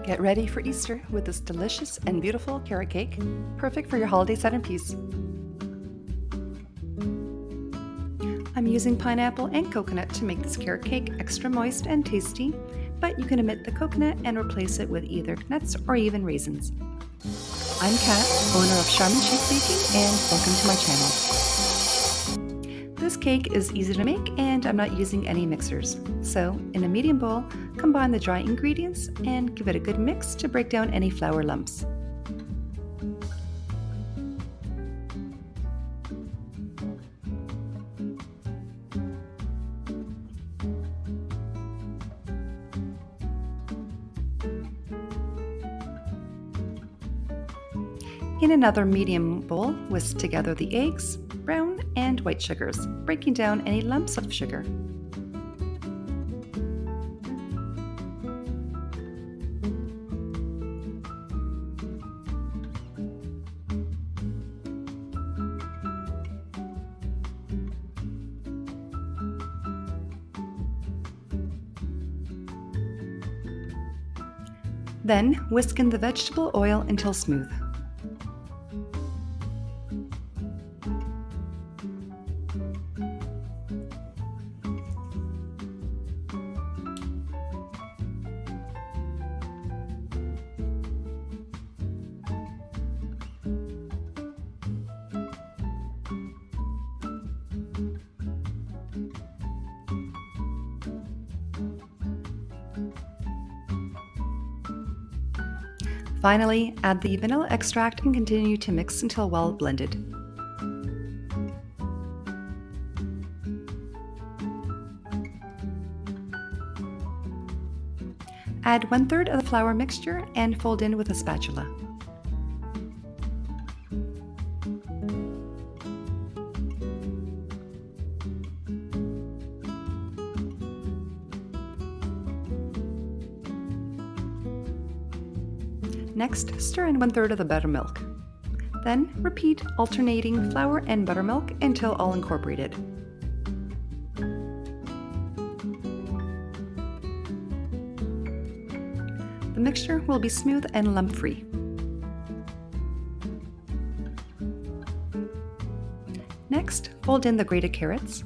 Get ready for Easter with this delicious and beautiful carrot cake, perfect for your holiday centerpiece. I'm using pineapple and coconut to make this carrot cake extra moist and tasty, but you can omit the coconut and replace it with either nuts or even raisins. I'm Kat, owner of Charmin Shape Baking, and welcome to my channel. This cake is easy to make and I'm not using any mixers. So, in a medium bowl, combine the dry ingredients and give it a good mix to break down any flour lumps. In another medium bowl, whisk together the eggs, brown and white sugars, breaking down any lumps of sugar. Then whisk in the vegetable oil until smooth. Finally, add the vanilla extract and continue to mix until well blended. Add 1/3 of the flour mixture and fold in with a spatula. Next, stir in 1/3 of the buttermilk. Then, repeat alternating flour and buttermilk until all incorporated. The mixture will be smooth and lump-free. Next, fold in the grated carrots.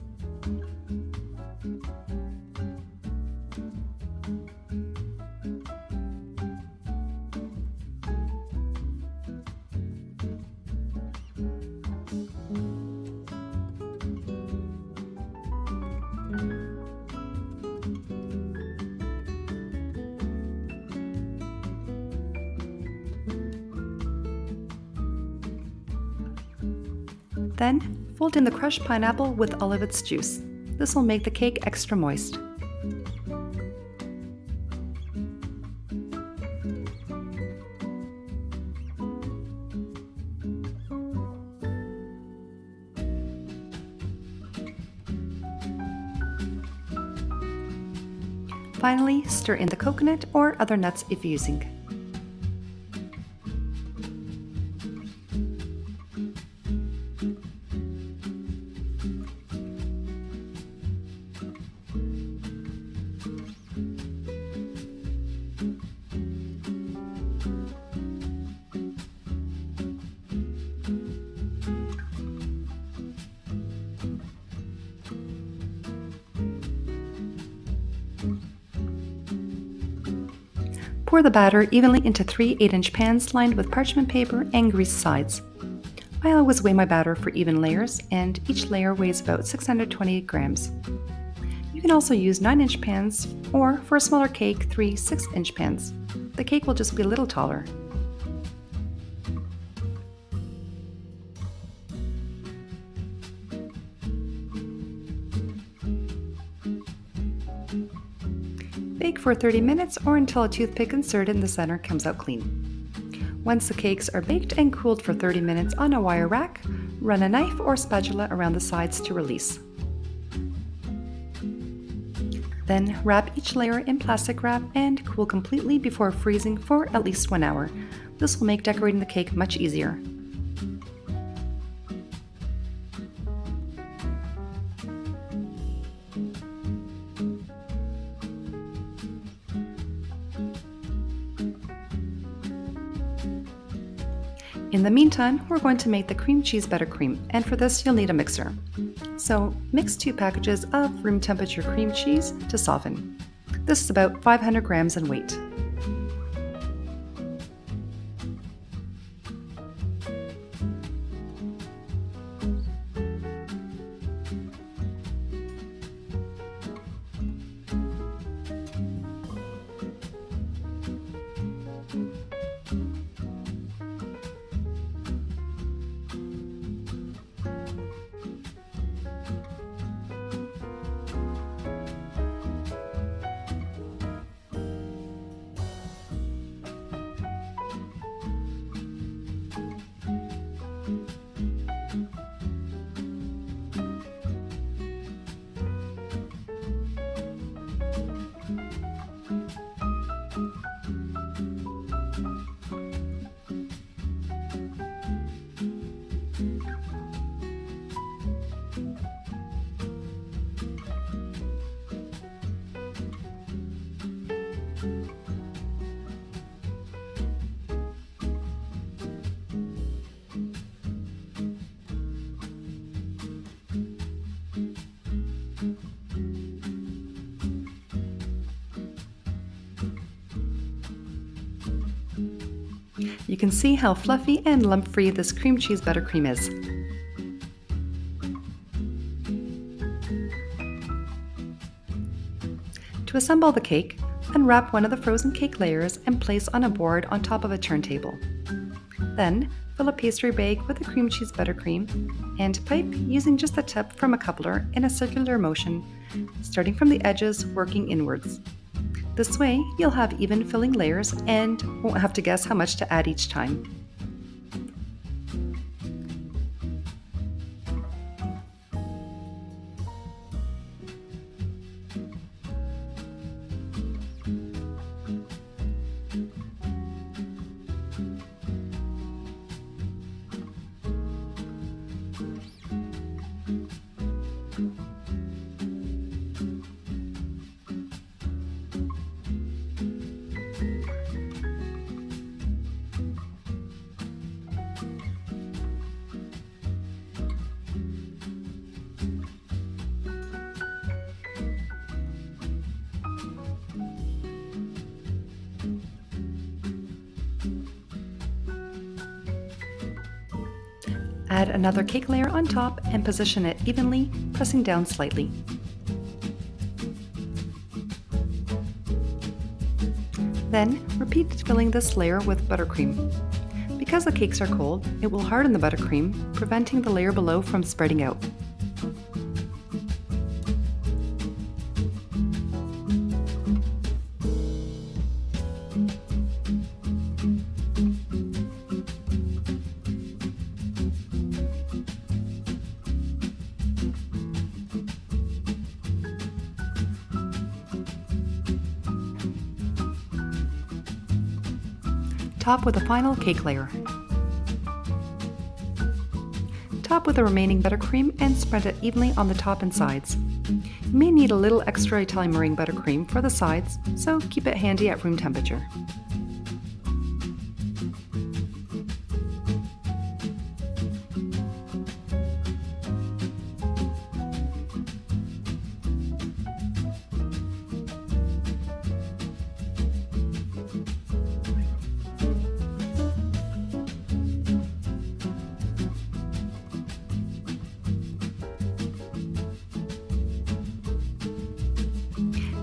Then, fold in the crushed pineapple with all of its juice. This will make the cake extra moist. Finally, stir in the coconut or other nuts if using. Pour the batter evenly into 3 8-inch pans lined with parchment paper and greased sides. I always weigh my batter for even layers, and each layer weighs about 620 grams. You can also use 9-inch pans, or for a smaller cake, 3 6-inch pans. The cake will just be a little taller. Bake for 30 minutes or until a toothpick inserted in the center comes out clean. Once the cakes are baked and cooled for 30 minutes on a wire rack, run a knife or spatula around the sides to release. Then wrap each layer in plastic wrap and cool completely before freezing for at least 1 hour. This will make decorating the cake much easier. In the meantime, we're going to make the cream cheese buttercream, and for this you'll need a mixer. So mix 2 packages of room temperature cream cheese to soften. This is about 500 grams in weight. You can see how fluffy and lump-free this cream cheese buttercream is. To assemble the cake, unwrap one of the frozen cake layers and place on a board on top of a turntable. Then, fill a pastry bag with the cream cheese buttercream and pipe using just the tip from a coupler in a circular motion, starting from the edges working inwards. This way, you'll have even filling layers and won't have to guess how much to add each time. Add another cake layer on top and position it evenly, pressing down slightly. Then, repeat filling this layer with buttercream. Because the cakes are cold, it will harden the buttercream, preventing the layer below from spreading out. Top with a final cake layer. Top with the remaining buttercream and spread it evenly on the top and sides. You may need a little extra Italian meringue buttercream for the sides, so keep it handy at room temperature.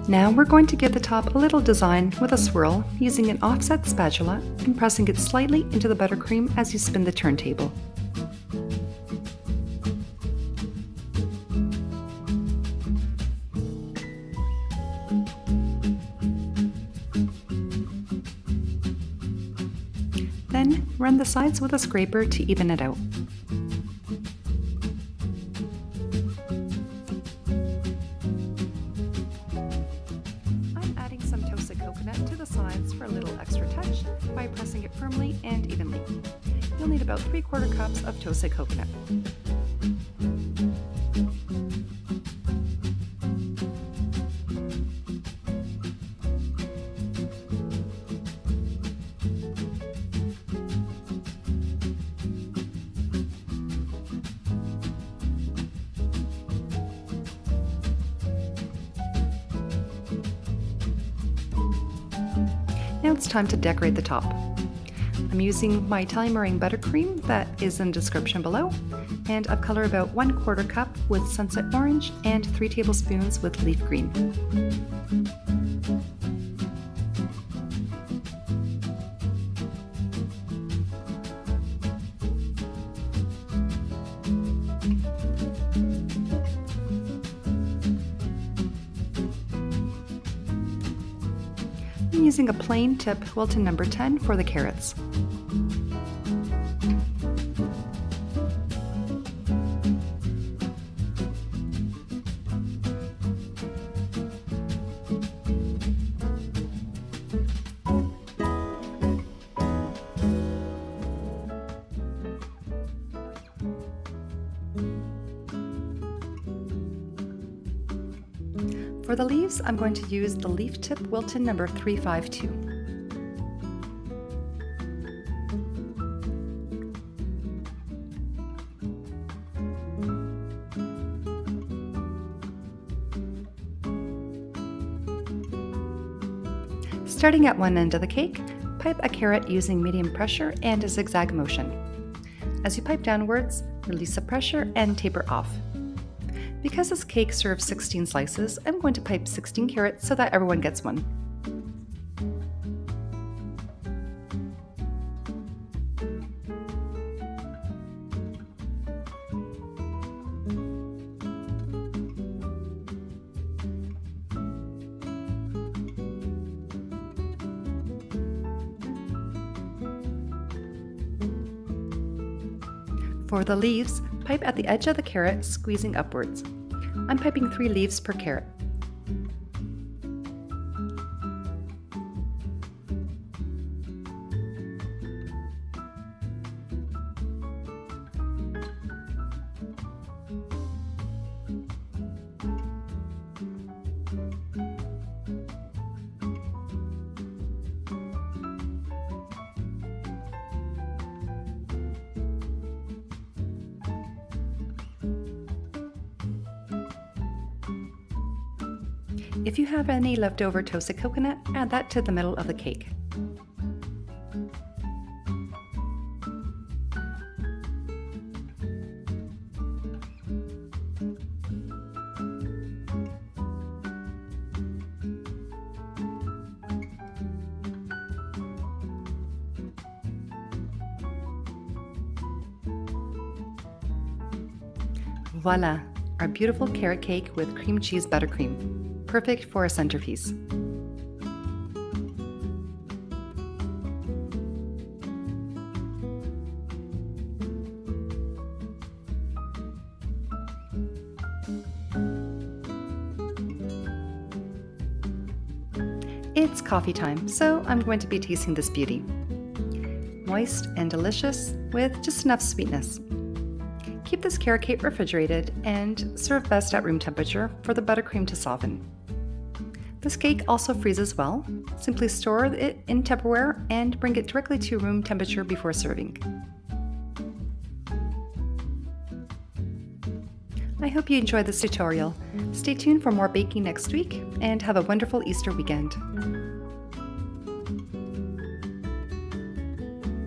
Now we're going to give the top a little design with a swirl using an offset spatula and pressing it slightly into the buttercream as you spin the turntable. Then run the sides with a scraper to even it out. To the sides for a little extra touch by pressing it firmly and evenly. You'll need about 3/4 cups of toasted coconut. Now it's time to decorate the top. I'm using my Italian meringue buttercream that is in the description below, and I've colored about 1/4 cup with sunset orange and 3 tablespoons with leaf green. I'm using a plain tip Wilton number 10 for the carrots. For the leaves, I'm going to use the leaf tip Wilton number 352. Starting at one end of the cake, pipe a carrot using medium pressure and a zigzag motion. As you pipe downwards, release the pressure and taper off. Because this cake serves 16 slices, I'm going to pipe 16 carrots so that everyone gets one. For the leaves, pipe at the edge of the carrot, squeezing upwards. I'm piping 3 leaves per carrot. If you have any leftover toasted coconut, add that to the middle of the cake. Voila! Our beautiful carrot cake with cream cheese buttercream. Perfect for a centerpiece. It's coffee time, so I'm going to be tasting this beauty. Moist and delicious with just enough sweetness. Keep this carrot cake refrigerated and serve best at room temperature for the buttercream to soften. This cake also freezes well. Simply store it in Tupperware and bring it directly to room temperature before serving. I hope you enjoyed this tutorial. Stay tuned for more baking next week and have a wonderful Easter weekend.